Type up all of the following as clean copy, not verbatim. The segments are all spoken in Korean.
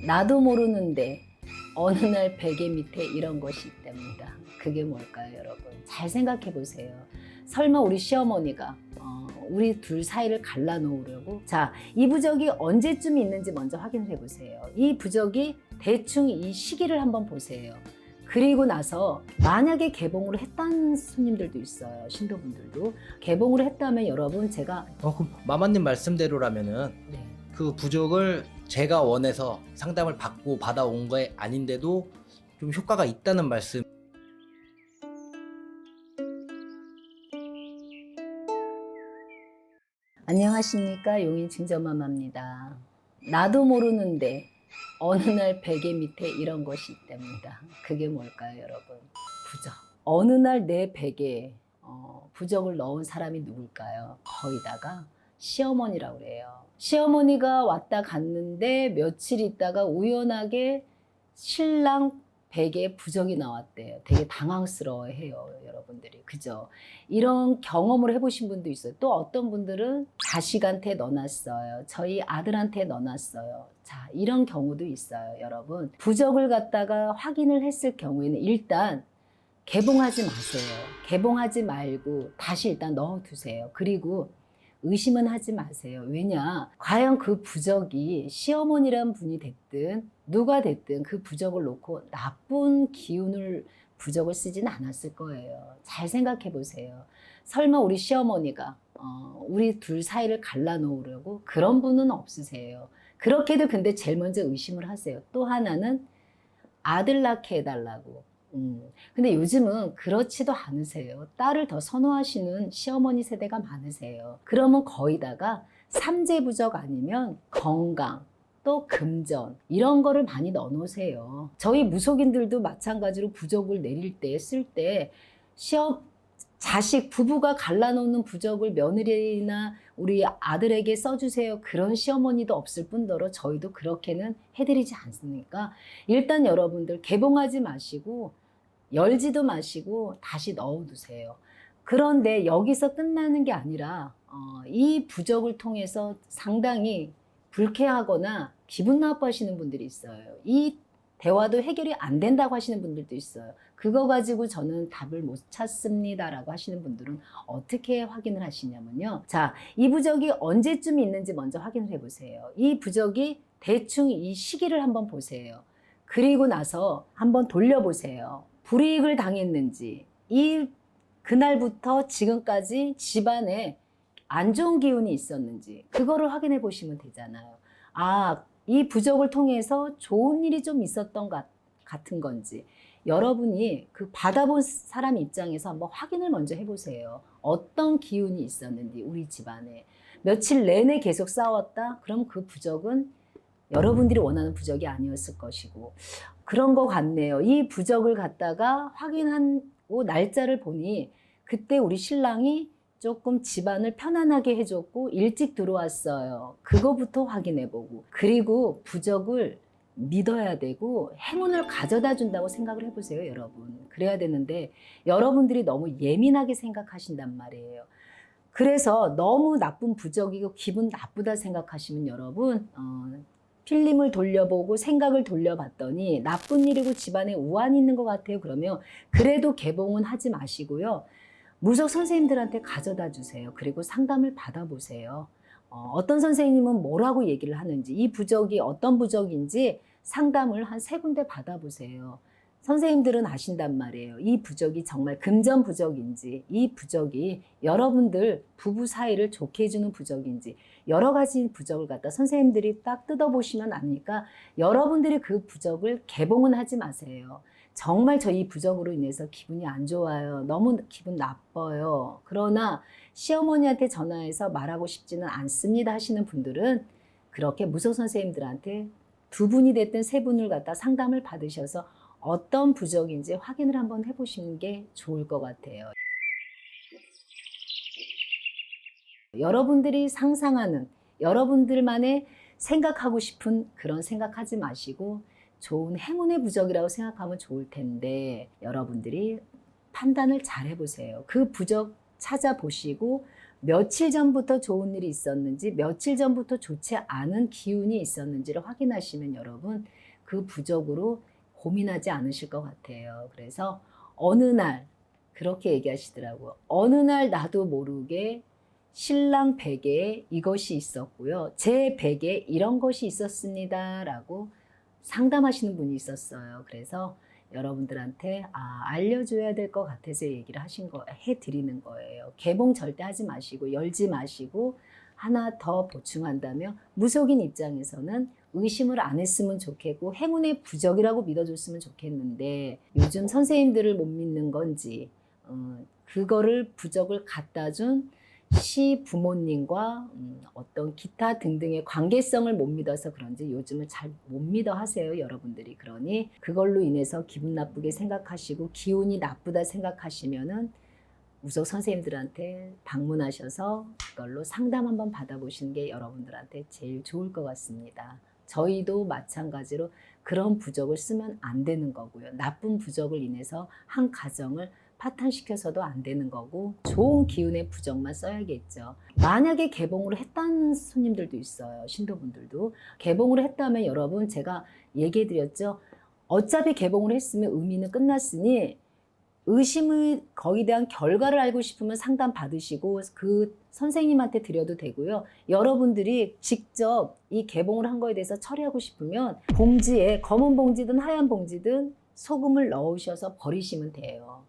나도 모르는데 어느 날 베개 밑에 이런 것이 있답니다. 그게 뭘까요, 여러분? 잘 생각해 보세요. 설마 우리 시어머니가 우리 둘 사이를 갈라놓으려고? 자, 이 부적이 언제쯤 있는지 먼저 확인해 보세요. 이 부적이 대충 이 시기를 한번 보세요. 그리고 나서 만약에 개봉을 했다는 손님들도 있어요. 신도분들도. 개봉을 했다면 여러분 제가 그럼 마마님 말씀대로라면은 네. 그 부적을 제가 원해서 상담을 받고 받아온 게 아닌데도 좀 효과가 있다는 말씀. 안녕하십니까, 용인 증정마마입니다. 나도 모르는데 어느 날 베개 밑에 이런 것이 있답니다. 그게 뭘까요, 여러분? 부적. 어느 날 내 베개에 부적을 넣은 사람이 누굴까요? 거의다가 시어머니라고 그래요. 시어머니가 왔다 갔는데 며칠 있다가 우연하게 신랑 베개에 부적이 나왔대요. 되게 당황스러워해요, 여러분들이. 그죠? 이런 경험을 해보신 분도 있어요. 또 어떤 분들은 자식한테 넣어놨어요. 저희 아들한테 넣어놨어요. 자, 이런 경우도 있어요, 여러분. 부적을 갖다가 확인을 했을 경우에는 일단 개봉하지 마세요. 개봉하지 말고 다시 일단 넣어두세요. 그리고 의심은 하지 마세요. 왜냐? 과연 그 부적이 시어머니란 분이 됐든 누가 됐든 그 부적을 놓고 나쁜 기운을 부적을 쓰진 않았을 거예요. 잘 생각해 보세요. 설마 우리 시어머니가 우리 둘 사이를 갈라놓으려고? 그런 분은 없으세요. 그렇게도 근데 제일 먼저 의심을 하세요. 또 하나는 아들 낳게 해달라고. 근데 요즘은 그렇지도 않으세요. 딸을 더 선호하시는 시어머니 세대가 많으세요. 그러면 거의다가 삼재부적 아니면 건강, 또 금전 이런 거를 많이 넣어놓으세요. 저희 무속인들도 마찬가지로 부적을 내릴 때, 쓸 때 자식, 부부가 갈라놓는 부적을 며느리나 우리 아들에게 써주세요. 그런 시어머니도 없을 뿐더러 저희도 그렇게는 해드리지 않습니까? 일단 여러분들 개봉하지 마시고 열지도 마시고 다시 넣어두세요. 그런데 여기서 끝나는 게 아니라 이 부적을 통해서 상당히 불쾌하거나 기분 나빠하시는 분들이 있어요. 이 대화도 해결이 안 된다고 하시는 분들도 있어요. 그거 가지고 저는 답을 못 찾습니다라고 하시는 분들은 어떻게 확인을 하시냐면요. 자, 이 부적이 언제쯤 있는지 먼저 확인을 해보세요. 이 부적이 대충 이 시기를 한번 보세요. 그리고 나서 한번 돌려보세요. 불이익을 당했는지, 그날부터 지금까지 집안에 안 좋은 기운이 있었는지, 그거를 확인해 보시면 되잖아요. 아, 이 부적을 통해서 좋은 일이 좀 있었던 같은 건지, 여러분이 그 받아본 사람 입장에서 한번 확인을 먼저 해보세요. 어떤 기운이 있었는지, 우리 집안에. 며칠 내내 계속 싸웠다? 그럼 그 부적은 여러분들이 원하는 부적이 아니었을 것이고, 그런 것 같네요. 이 부적을 갖다가 확인하고 날짜를 보니 그때 우리 신랑이 조금 집안을 편안하게 해줬고 일찍 들어왔어요. 그거부터 확인해보고, 그리고 부적을 믿어야 되고 행운을 가져다 준다고 생각을 해보세요, 여러분. 그래야 되는데 여러분들이 너무 예민하게 생각하신단 말이에요. 그래서 너무 나쁜 부적이고 기분 나쁘다 생각하시면 여러분 필름을 돌려보고 생각을 돌려봤더니 나쁜 일이고 집안에 우환이 있는 것 같아요. 그러면 그래도 개봉은 하지 마시고요. 무속 선생님들한테 가져다 주세요. 그리고 상담을 받아보세요. 어떤 선생님은 뭐라고 얘기를 하는지, 이 부적이 어떤 부적인지 상담을 한 3군데 받아보세요. 선생님들은 아신단 말이에요. 이 부적이 정말 금전 부적인지, 이 부적이 여러분들 부부 사이를 좋게 해주는 부적인지, 여러 가지 부적을 갖다 선생님들이 딱 뜯어보시면 아니까 여러분들이 그 부적을 개봉은 하지 마세요. 정말 저 이 부적으로 인해서 기분이 안 좋아요. 너무 기분 나빠요. 그러나 시어머니한테 전화해서 말하고 싶지는 않습니다 하시는 분들은 그렇게 무속 선생님들한테 2분이 됐든 3분을 갖다 상담을 받으셔서 어떤 부적인지 확인을 한번 해보시는 게 좋을 것 같아요. 여러분들이 상상하는, 여러분들만의 생각하고 싶은 그런 생각하지 마시고 좋은 행운의 부적이라고 생각하면 좋을 텐데 여러분들이 판단을 잘 해보세요. 그 부적 찾아보시고 며칠 전부터 좋은 일이 있었는지 며칠 전부터 좋지 않은 기운이 있었는지를 확인하시면 여러분 그 부적으로 고민하지 않으실 것 같아요. 그래서 어느 날 그렇게 얘기하시더라고요. 어느 날 나도 모르게 신랑 베개에 이것이 있었고요. 제 베개에 이런 것이 있었습니다. 라고 상담하시는 분이 있었어요. 그래서 여러분들한테 알려줘야 될 것 같아서 얘기를 해드리는 거예요. 개봉 절대 하지 마시고 열지 마시고 하나 더 보충한다면 무속인 입장에서는 의심을 안 했으면 좋겠고 행운의 부적이라고 믿어줬으면 좋겠는데 요즘 선생님들을 못 믿는 건지 그거를 부적을 갖다 준 시부모님과 어떤 기타 등등의 관계성을 못 믿어서 그런지 요즘은 잘 못 믿어 하세요, 여러분들이. 그러니 그걸로 인해서 기분 나쁘게 생각하시고 기운이 나쁘다 생각하시면은 무속 선생님들한테 방문하셔서 그걸로 상담 한번 받아보시는 게 여러분들한테 제일 좋을 것 같습니다. 저희도 마찬가지로 그런 부적을 쓰면 안 되는 거고요. 나쁜 부적을 인해서 한 가정을 파탄시켜서도 안 되는 거고 좋은 기운의 부적만 써야겠죠. 만약에 개봉을 했다는 손님들도 있어요. 신도분들도. 개봉을 했다면 여러분 제가 얘기해 드렸죠. 어차피 개봉을 했으면 의미는 끝났으니 의심을 거기에 대한 결과를 알고 싶으면 상담 받으시고 그 선생님한테 드려도 되고요. 여러분들이 직접 이 개봉을 한 거에 대해서 처리하고 싶으면 봉지에 검은 봉지든 하얀 봉지든 소금을 넣으셔서 버리시면 돼요.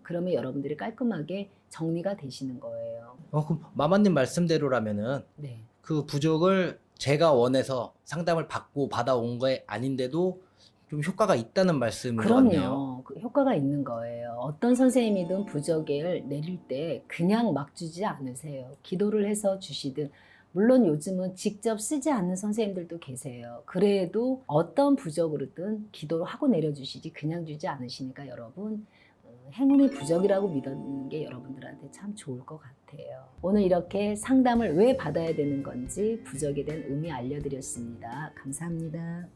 그러면 여러분들이 깔끔하게 정리가 되시는 거예요. 그럼 마마님 말씀대로라면은 네. 그 부족을 제가 원해서 상담을 받고 받아온 게 아닌데도 좀 효과가 있다는 말씀인 것 같네요. 그럼요. 그 효과가 있는 거예요. 어떤 선생님이든 부적을 내릴 때 그냥 막 주지 않으세요. 기도를 해서 주시든 물론 요즘은 직접 쓰지 않는 선생님들도 계세요. 그래도 어떤 부적으로든 기도를 하고 내려주시지 그냥 주지 않으시니까 여러분 행운의 부적이라고 믿는 게 여러분들한테 참 좋을 것 같아요. 오늘 이렇게 상담을 왜 받아야 되는 건지 부적에 대한 의미 알려드렸습니다. 감사합니다.